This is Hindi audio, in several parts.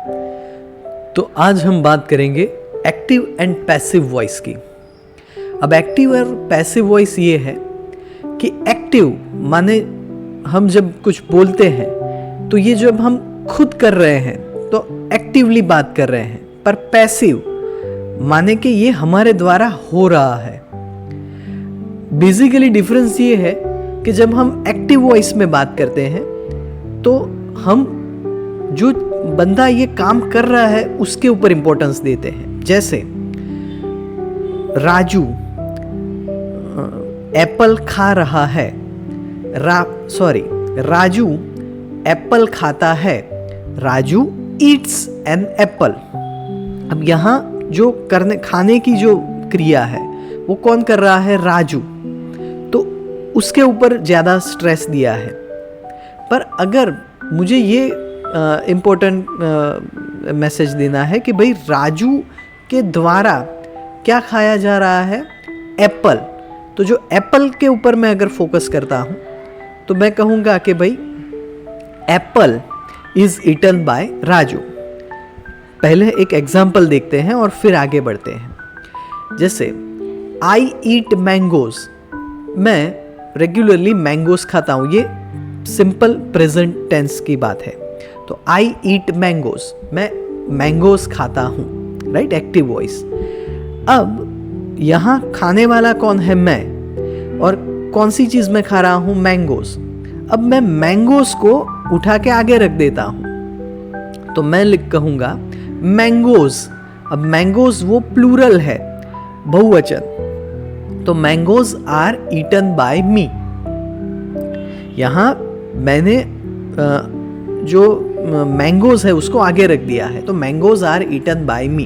तो आज हम बात करेंगे एक्टिव एंड पैसिव वॉइस की। अब एक्टिव और पैसिव वॉइस ये है कि एक्टिव माने हम जब कुछ बोलते हैं तो ये जब हम खुद कर रहे हैं तो एक्टिवली बात कर रहे हैं, पर पैसिव माने कि ये हमारे द्वारा हो रहा है। बेसिकली डिफरेंस ये है कि जब हम एक्टिव वॉइस में बात करते हैं तो हम जो बंदा ये काम कर रहा है उसके ऊपर इंपॉर्टेंस देते हैं। जैसे राजू एप्पल खा रहा है, राजू एप्पल खाता है, राजू ईट्स एन एप्पल। अब यहाँ जो खाने की जो क्रिया है वो कौन कर रहा है? राजू। तो उसके ऊपर ज़्यादा स्ट्रेस दिया है। पर अगर मुझे ये इम्पोर्टेंट मैसेज देना है कि भाई राजू के द्वारा क्या खाया जा रहा है? एप्पल। तो जो एप्पल के ऊपर मैं अगर फोकस करता हूँ तो मैं कहूँगा कि भाई apple is eaten by Raju. पहले एक एग्जाम्पल देखते हैं और फिर आगे बढ़ते हैं। जैसे आई ईट मैंगोज, मैं रेगुलरली मैंगोज खाता हूँ, ये सिंपल प्रेजेंट टेंस की बात है। तो आई ईट मैंगोज, मैं मैंगोज खाता हूँ, राइट, एक्टिव वॉइस। अब यहाँ खाने वाला कौन है? मैं। और कौन सी चीज़ मैं खा रहा हूँ? मैंगोज। अब मैं मैंगोज को उठा के आगे रख देता हूँ तो मैं कहूँगा मैंगोज। अब मैंगोज वो प्लूरल है, बहुवचन। तो मैंगोज आर ईटन बाय मी। यहाँ मैंने जो मैंगोज है उसको आगे रख दिया है, तो मैंगोज आर ईटन बाय मी।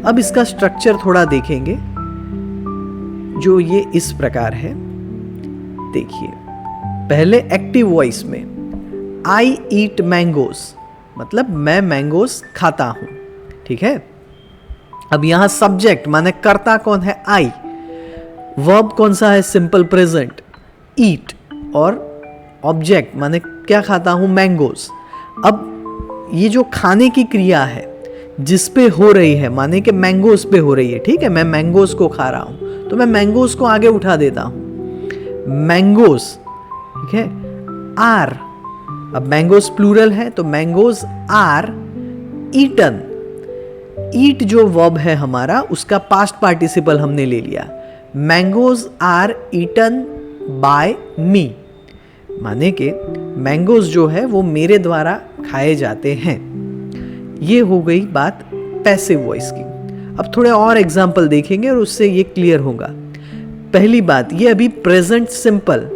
अब इसका स्ट्रक्चर थोड़ा देखेंगे जो ये इस प्रकार है। देखिए, पहले एक्टिव वॉइस में आई ईट मैंगोज, मतलब मैं मैंगोज खाता हूं, ठीक है। अब यहां सब्जेक्ट माने कर्ता कौन है? आई। वर्ब कौन सा है? सिंपल प्रेजेंट, ईट। और ऑब्जेक्ट माने क्या खाता हूं? मैंगोज। अब ये जो खाने की क्रिया है जिस पे हो रही है, माने कि मैंगोज पे हो रही है, ठीक है, मैं मैंगोज को खा रहा हूं तो मैं मैंगोज को आगे उठा देता हूं, मैंगोज, ठीक है। आर, अब मैंगोज प्लूरल है तो मैंगोज आर ईटन। ईट जो वर्ब है हमारा, उसका पास्ट पार्टिसिपल हमने ले लिया। मैंगोज आर ईटन बाय मी, माने कि मैंगोज जो है वो मेरे द्वारा खाए जाते हैं। ये हो गई बात पैसिव वॉइस की। अब थोड़े और एग्जाम्पल देखेंगे और उससे ये क्लियर होगा। पहली बात, ये अभी प्रेजेंट सिंपल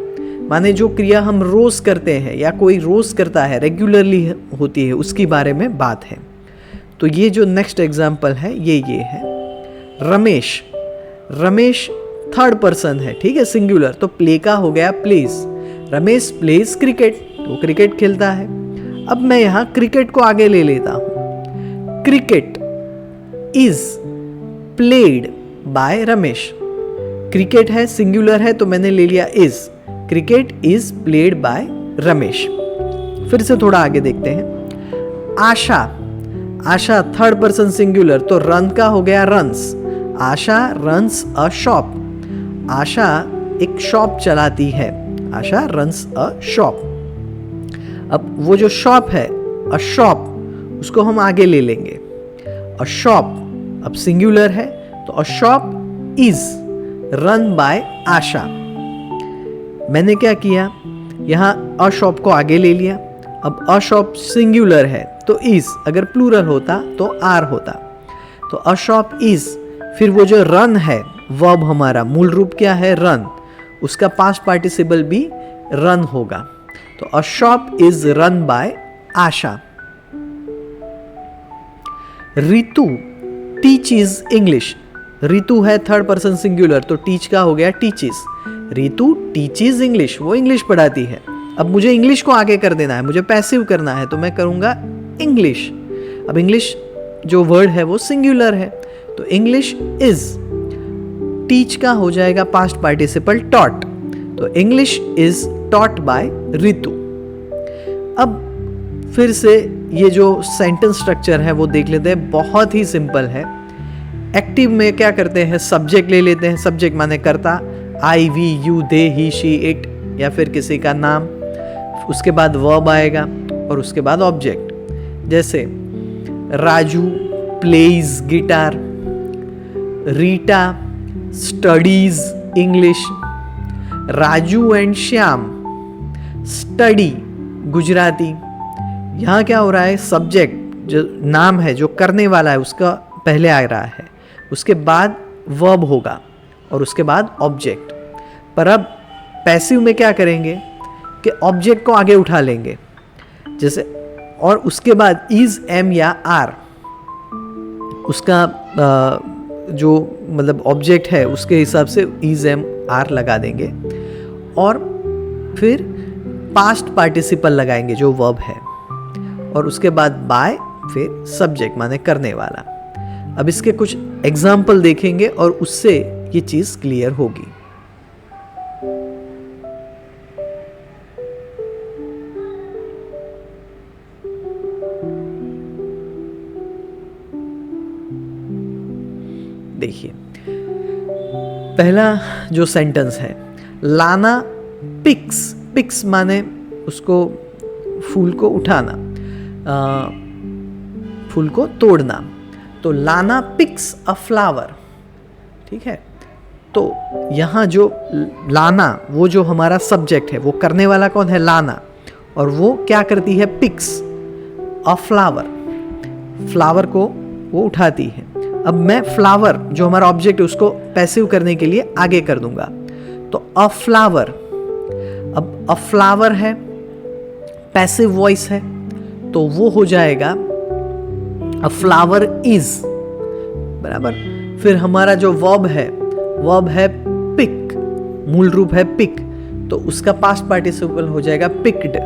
माने जो क्रिया हम रोज करते हैं या कोई रोज करता है, रेगुलरली होती है, उसकी बारे में बात है। तो ये जो नेक्स्ट एग्जाम्पल है ये है रमेश। रमेश थर्ड पर्सन है, ठीक है, सिंगुलर, तो प्ले का हो गया प्लेज। रमेश प्लेज क्रिकेट, वो क्रिकेट खेलता है। अब मैं यहाँ क्रिकेट को आगे ले लेता हूँ। Cricket is played by Ramesh. Cricket है, सिंगुलर है, तो मैंने ले लिया is. Cricket is played by Ramesh. फिर से थोड़ा आगे देखते हैं। Asha, Asha third person singular, तो रन का हो गया runs. Asha runs a shop. Asha एक शॉप चलाती है। Asha runs a shop. अब वो जो शॉप है, अ शॉप, उसको हम आगे ले लेंगे। अ शॉप अब सिंगुलर है तो a shop is run by आशा। मैंने क्या किया? यहां अ शॉप को आगे ले लिया। अब अ शॉप सिंगुलर है तो इज, अगर प्लूरल होता तो आर होता। तो अ शॉप इज, फिर वो जो रन है वर्ब हमारा मूल रूप क्या है? रन, उसका पास्ट पार्टिसिपल भी रन होगा। तो a shop is run by Asha. Ritu teaches English. Ritu है थर्ड पर्सन सिंगुलर, तो टीच का हो गया टीचेस। रितु टीचेस इंग्लिश, वो इंग्लिश पढ़ाती है। अब मुझे इंग्लिश को आगे कर देना है, मुझे पैसिव करना है, तो मैं करूंगा इंग्लिश। अब इंग्लिश जो वर्ड है वो सिंगुलर है, तो इंग्लिश इज, टीच का हो जाएगा पास्ट पार्टिसिपल टॉट, तो English is taught by Ritu. अब फिर से ये जो सेंटेंस स्ट्रक्चर है वो देख लेते हैं, बहुत ही सिंपल है। एक्टिव में क्या करते हैं, सब्जेक्ट ले लेते हैं, सब्जेक्ट माने कर्ता, I, we, you, they, he, she, it या फिर किसी का नाम। उसके बाद वर्ब आएगा और उसके बाद ऑब्जेक्ट। जैसे Raju plays guitar, Rita studies English, Raju and Shyam study Gujarati. यहाँ क्या हो रहा है, सब्जेक्ट जो नाम है, जो करने वाला है, उसका पहले आ रहा है, उसके बाद वर्ब होगा और उसके बाद ऑब्जेक्ट। पर अब पैसिव में क्या करेंगे कि ऑब्जेक्ट को आगे उठा लेंगे, जैसे, और उसके बाद इज, एम या आर, उसका जो मतलब ऑब्जेक्ट है उसके हिसाब से इज, एम, आर लगा देंगे और फिर पास्ट पार्टिसिपल लगाएंगे जो वर्ब है, और उसके बाद बाय, फिर सब्जेक्ट माने करने वाला। अब इसके कुछ एग्जाम्पल देखेंगे और उससे ये चीज क्लियर होगी। देखिए, पहला जो सेंटेंस है, लाना पिक्स, पिक्स माने उसको फूल को उठाना, फूल को तोड़ना। तो लाना पिक्स अ फ्लावर, ठीक है। तो यहाँ जो लाना, वो जो हमारा सब्जेक्ट है, वो करने वाला कौन है, लाना, और वो क्या करती है, पिक्स अ फ्लावर, फ्लावर को वो उठाती है। अब मैं फ्लावर जो हमारा ऑब्जेक्ट है उसको पैसिव करने के लिए आगे कर दूंगा, तो अ फ्लावर, अब अ फ्लावर है, पैसिव वॉइस है, तो वो हो जाएगा अ फ्लावर इज, बराबर। फिर हमारा जो वर्ब है पिक, मूल रूप है पिक, तो उसका पास्ट पार्टिसिपल हो जाएगा पिक्ड।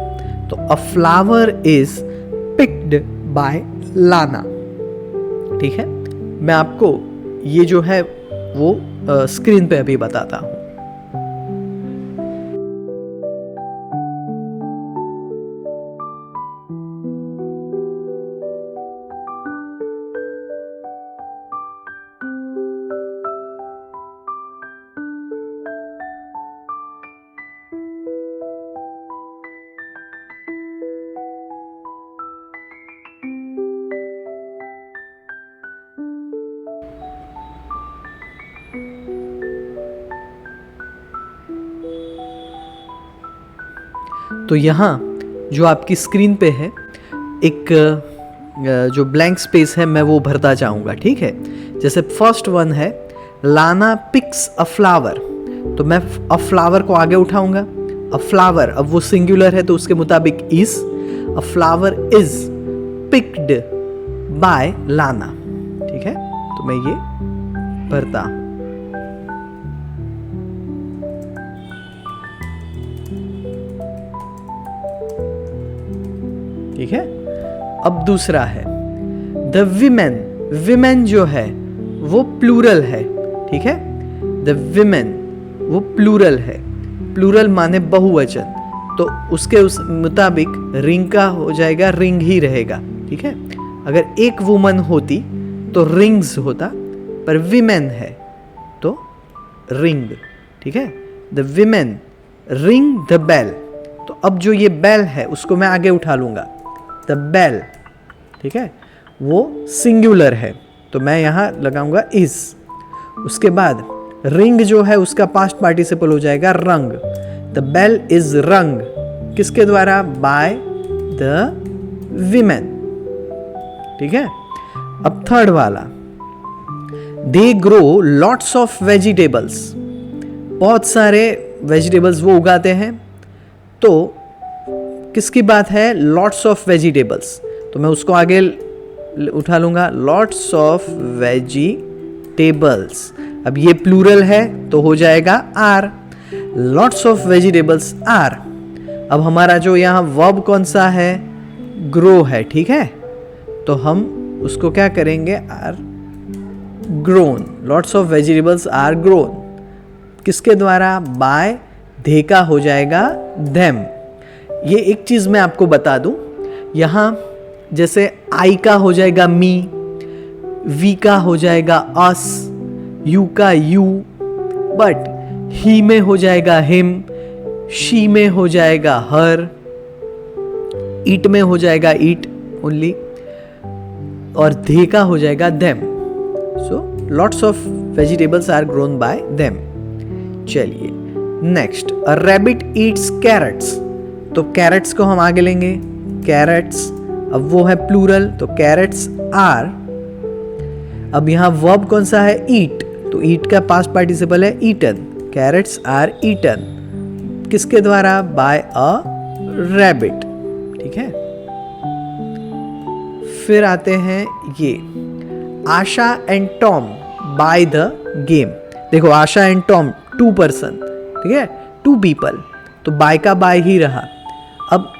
तो अ फ्लावर इज पिक्ड बाय लाना, ठीक है। मैं आपको ये जो है वो स्क्रीन पे अभी बताता हूं। तो यहाँ जो आपकी स्क्रीन पे है, एक जो ब्लैंक स्पेस है मैं वो भरता चाहूँगा, ठीक है। जैसे फर्स्ट वन है लाना पिक्स अ फ्लावर, तो मैं अ फ्लावर को आगे उठाऊंगा। अ फ्लावर, अब वो सिंगुलर है तो उसके मुताबिक is, a flower is picked bye लाना, ठीक है। तो मैं ये भरता हूँ। ठीक है। अब दूसरा है द विमेन, विमेन जो है वो प्लूरल है, ठीक है। द विमेन वो प्लूरल है, प्लूरल माने बहुवचन, तो उसके उस मुताबिक रिंग का हो जाएगा, रिंग ही रहेगा, ठीक है। अगर एक वुमन होती तो रिंग्स होता, पर विमेन है तो रिंग, ठीक है। The women ring the bell, तो अब जो ये बेल है उसको मैं आगे उठा लूंगा, द बेल, ठीक है। वो सिंगुलर है तो मैं यहां लगाऊंगा इज। उसके बाद रिंग जो है उसका पास्ट पार्टिसिपल हो जाएगा रंग, द बेल इज रंग, किसके द्वारा, बाय द विमेन, ठीक है। अब थर्ड वाला, they grow lots of vegetables, बहुत सारे वेजिटेबल्स वो उगाते हैं, तो किसकी बात है, लॉट्स ऑफ वेजिटेबल्स, तो मैं उसको आगे उठा लूंगा, लॉट्स ऑफ वेजिटेबल्स। अब ये प्लूरल है तो हो जाएगा are, lots of vegetables are. अब हमारा जो यहाँ वर्ब कौन सा है, ग्रो है, ठीक है। तो हम उसको क्या करेंगे, are grown, lots of vegetables are grown, किसके द्वारा, बाय, दे का हो जाएगा देम। ये एक चीज मैं आपको बता दूं यहाँ जैसे आई का हो जाएगा मी, वी का हो जाएगा अस, यू का यू, बट ही में हो जाएगा हिम, शी में हो जाएगा हर, ईट में हो जाएगा ईट ओनली, और दे का हो जाएगा them. So lots of vegetables are grown by them. चलिए next, a rabbit eats carrots. तो कैरेट्स को हम आगे लेंगे, कैरेट्स, अब वो है प्लूरल, तो कैरेट्स आर. अब यहां वर्ब कौन सा है, ईट, तो ईट का पास्ट पार्टिसिपल है ईटन. कैरेट्स आर ईटन, किसके द्वारा, बाय अ रैबिट. ठीक है. फिर आते हैं ये, Asha and Tom by the game. देखो आशा एंड टॉम 2 पर्सन, ठीक है, 2 पीपल, तो बाय का बाय ही रहा. अब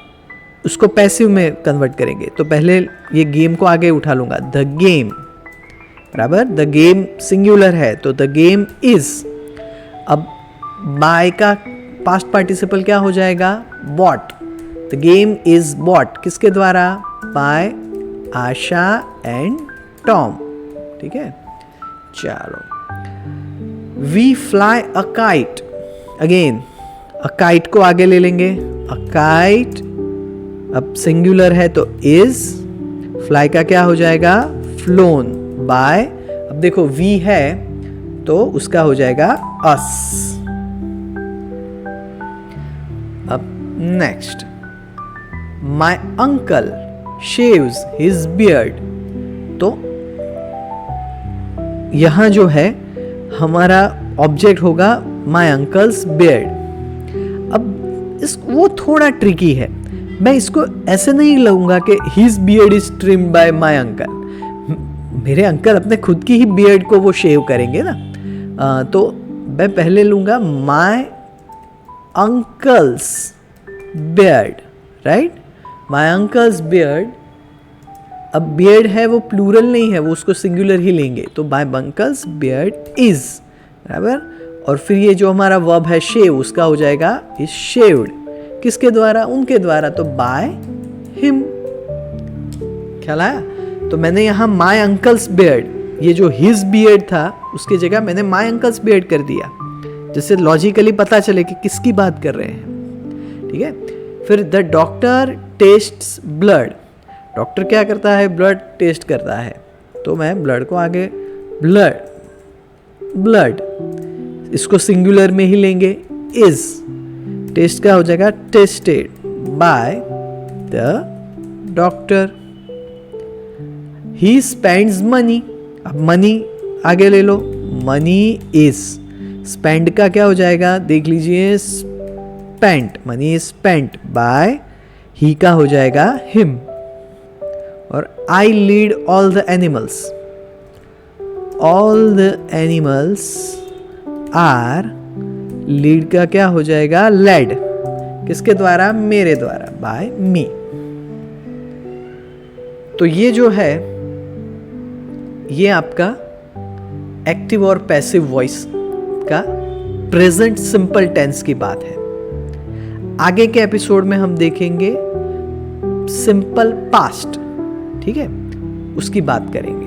उसको पैसिव में कन्वर्ट करेंगे, तो पहले ये गेम को आगे उठा लूंगा, द गेम, बराबर, द गेम सिंगुलर है तो द गेम इज. अब बाय का पास्ट पार्टिसिपल क्या हो जाएगा, bought. The game is bought, किसके द्वारा, बाय आशा एंड टॉम. ठीक है. चलो, we fly a kite. Again a kite को आगे ले लेंगे, अ काइट, अब सिंगुलर है तो इज, फ्लाई का क्या हो जाएगा, फ्लोन, बाय. अब देखो वी है तो उसका हो जाएगा अस. अब next, my uncle shaves his beard. तो यहां जो है हमारा ऑब्जेक्ट होगा माई अंकल्स बियर्ड. अब वो थोड़ा ट्रिकी है, मैं इसको ऐसे नहीं लूंगा कि his beard is trimmed bye my uncle. मेरे अंकल अपने खुद की ही बियर्ड को वो शेव करेंगे ना. तो मैं पहले लूंगा माई अंकल्स बियर्ड, राइट, माई अंकल्स बियर्ड. अब बियर्ड है वो प्लूरल नहीं है, वो उसको सिंगुलर ही लेंगे, तो माई अंकल्स बियर्ड इज, बराबर. और फिर ये जो हमारा वर्ब है शेव, उसका हो जाएगा इज शेव्ड, किसके द्वारा, उनके द्वारा, तो बाय हिम. ख्याल आया. तो मैंने यहाँ माई अंकल्स बियर्ड, ये जो हिज बियर्ड था उसकी जगह मैंने माई अंकल्स बियर्ड कर दिया, जिससे लॉजिकली पता चले कि किसकी बात कर रहे हैं. ठीक है. फिर the doctor tests blood. Doctor क्या करता है, ब्लड टेस्ट करता है, तो मैं ब्लड को आगे, ब्लड, ब्लड, इसको सिंगुलर में ही लेंगे, इज, टेस्ट का हो जाएगा tested by the doctor. He spends money. अब मनी आगे ले लो, मनी इज, स्पेंड का क्या हो जाएगा, देख लीजिए, spent, money is spent by, he का हो जाएगा हिम. और I lead all the animals. All the animals are, lead का क्या हो जाएगा, लेड, किसके द्वारा, मेरे द्वारा, बाय मी. तो ये जो है ये आपका एक्टिव और पैसिव वॉइस का प्रेजेंट सिंपल टेंस की बात है. आगे के एपिसोड में हम देखेंगे सिंपल पास्ट, ठीक है, उसकी बात करेंगे.